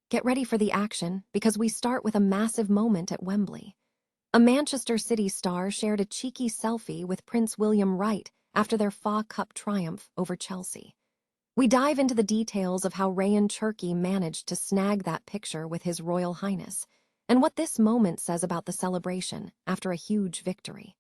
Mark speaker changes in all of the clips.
Speaker 1: Get ready for the action because we start with a massive moment at Wembley. A Manchester City star shared a cheeky selfie with Prince William right after their FA Cup triumph over Chelsea. We dive into the details of how Rayan Cherki managed to snag that picture with His Royal Highness and what this moment says about the celebration after a huge victory.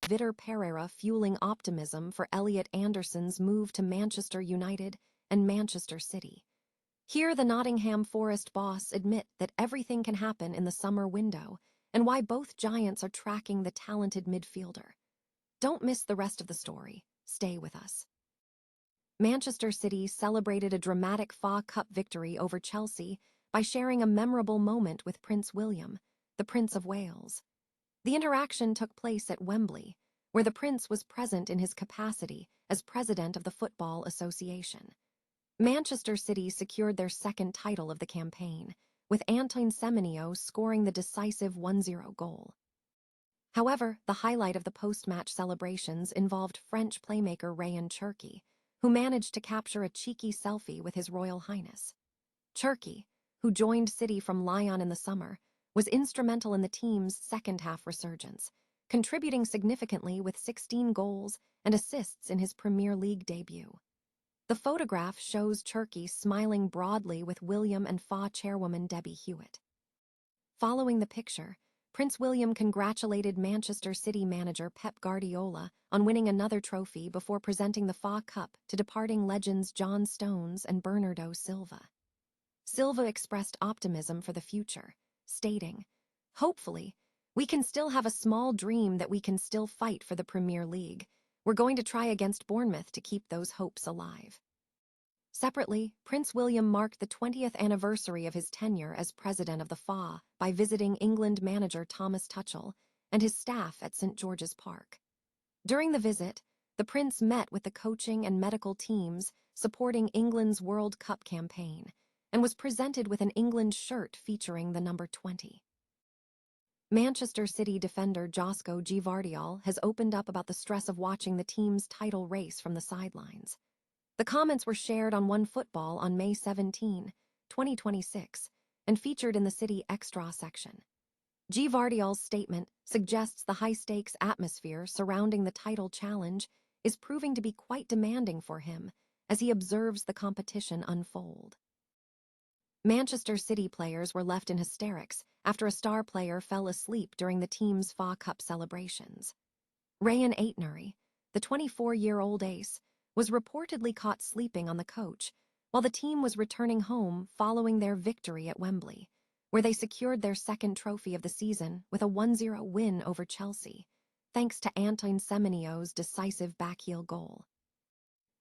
Speaker 1: Vitor Pereira fueling optimism for Elliot Anderson's move to Manchester United and Manchester City. Here, the Nottingham Forest boss admit that everything can happen in the summer window and why both giants are tracking the talented midfielder. Don't miss the rest of the story. Stay with us. Manchester City celebrated a dramatic FA Cup victory over Chelsea by sharing a memorable moment with Prince William, the Prince of Wales. The interaction took place at Wembley, where the Prince was present in his capacity as president of the Football Association. Manchester City secured their second title of the campaign, with Antoine Semenyo scoring the decisive 1-0 goal. However, the highlight of the post-match celebrations involved French playmaker Rayan Cherki, who managed to capture a cheeky selfie with His Royal Highness. Cherki, who joined City from Lyon in the summer, was instrumental in the team's second-half resurgence, contributing significantly with 16 goals and assists in his Premier League debut. The photograph shows Cherki smiling broadly with William and FA chairwoman Debbie Hewitt. Following the picture, Prince William congratulated Manchester City manager Pep Guardiola on winning another trophy before presenting the FA Cup to departing legends John Stones and Bernardo Silva. Silva expressed optimism for the future, stating, "Hopefully, we can still have a small dream that we can still fight for the Premier League. We're going to try against Bournemouth to keep those hopes alive." Separately, Prince William marked the 20th anniversary of his tenure as president of the FA by visiting England manager Thomas Tuchel and his staff at St. George's Park. During the visit, the Prince met with the coaching and medical teams supporting England's World Cup campaign and was presented with an England shirt featuring the number 20. Manchester City defender Josko Gvardiol has opened up about the stress of watching the team's title race from the sidelines. The comments were shared on OneFootball on May 17, 2026, and featured in the City Extra section. Gvardiol's statement suggests the high-stakes atmosphere surrounding the title challenge is proving to be quite demanding for him as he observes the competition unfold. Manchester City players were left in hysterics after a star player fell asleep during the team's FA Cup celebrations. Rayan Cherki, the 24-year-old ace, was reportedly caught sleeping on the coach while the team was returning home following their victory at Wembley, where they secured their second trophy of the season with a 1-0 win over Chelsea, thanks to Antoine Semenyo's decisive backheel goal.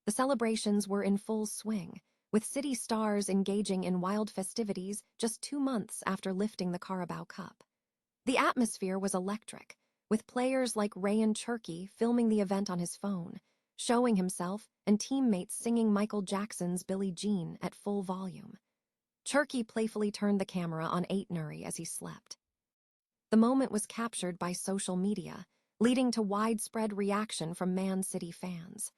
Speaker 1: The celebrations were in full swing, with City stars engaging in wild festivities just 2 months after lifting the Carabao Cup. The atmosphere was electric, with players like Rayan Cherki filming the event on his phone, showing himself and teammates singing Michael Jackson's Billie Jean at full volume. Cherki playfully turned the camera on Cherki as he slept. The moment was captured by social media, leading to widespread reaction from Man City fans.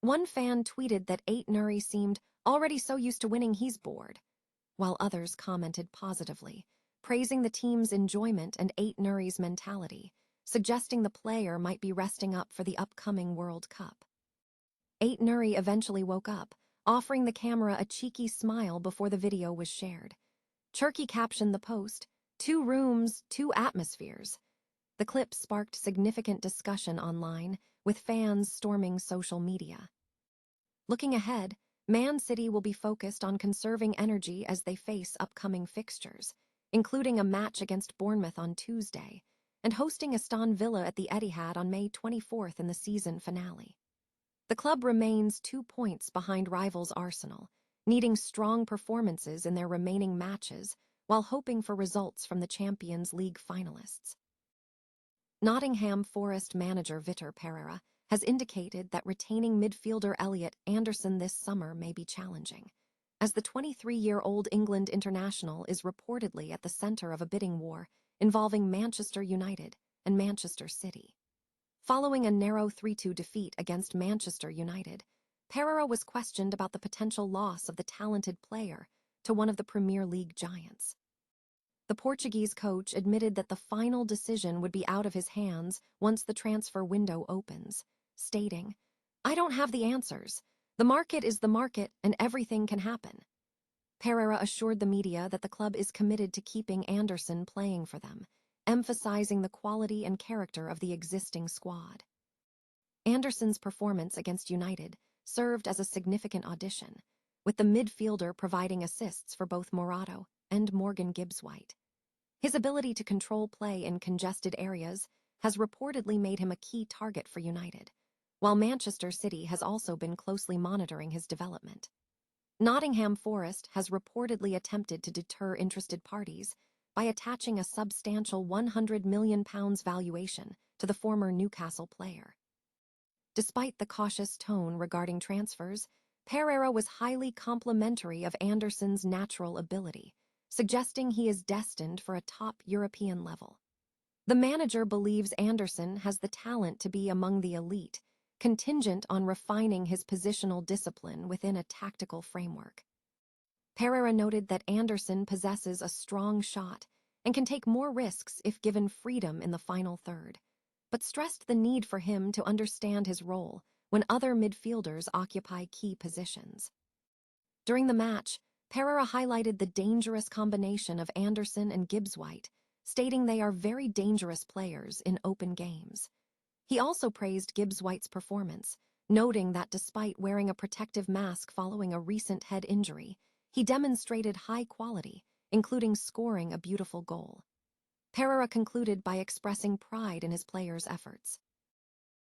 Speaker 1: One fan tweeted that Cherki seemed already so used to winning he's bored, while others commented positively, praising the team's enjoyment and Cherki's mentality, suggesting the player might be resting up for the upcoming World Cup. Cherki eventually woke up, offering the camera a cheeky smile before the video was shared. Cherki captioned the post, 2 rooms, 2 atmospheres. The clip sparked significant discussion online, with fans storming social media. Looking ahead, Man City will be focused on conserving energy as they face upcoming fixtures, including a match against Bournemouth on Tuesday, and hosting Aston Villa at the Etihad on May 24th in the season finale. The club remains 2 points behind rivals Arsenal, needing strong performances in their remaining matches while hoping for results from the Champions League finalists. Nottingham Forest manager Vitor Pereira has indicated that retaining midfielder Elliot Anderson this summer may be challenging, as the 23-year-old England international is reportedly at the center of a bidding war involving Manchester United and Manchester City. Following a narrow 3-2 defeat against Manchester United, Pereira was questioned about the potential loss of the talented player to one of the Premier League giants. The Portuguese coach admitted that the final decision would be out of his hands once the transfer window opens, stating, "I don't have the answers. The market is the market and everything can happen." Pereira assured the media that the club is committed to keeping Anderson playing for them, emphasizing the quality and character of the existing squad. Anderson's performance against United served as a significant audition, with the midfielder providing assists for both Morata and Morgan Gibbs-White. His ability to control play in congested areas has reportedly made him a key target for United, while Manchester City has also been closely monitoring his development. Nottingham Forest has reportedly attempted to deter interested parties by attaching a substantial £100 million valuation to the former Newcastle player. Despite the cautious tone regarding transfers, Pereira was highly complimentary of Anderson's natural ability, suggesting he is destined for a top European level. The manager believes Anderson has the talent to be among the elite, contingent on refining his positional discipline within a tactical framework. Pereira noted that Anderson possesses a strong shot and can take more risks if given freedom in the final third, but stressed the need for him to understand his role when other midfielders occupy key positions. During the match, Pereira highlighted the dangerous combination of Anderson and Gibbs-White, stating they are very dangerous players in open games. He also praised Gibbs-White's performance, noting that despite wearing a protective mask following a recent head injury, he demonstrated high quality, including scoring a beautiful goal. Pereira concluded by expressing pride in his players' efforts.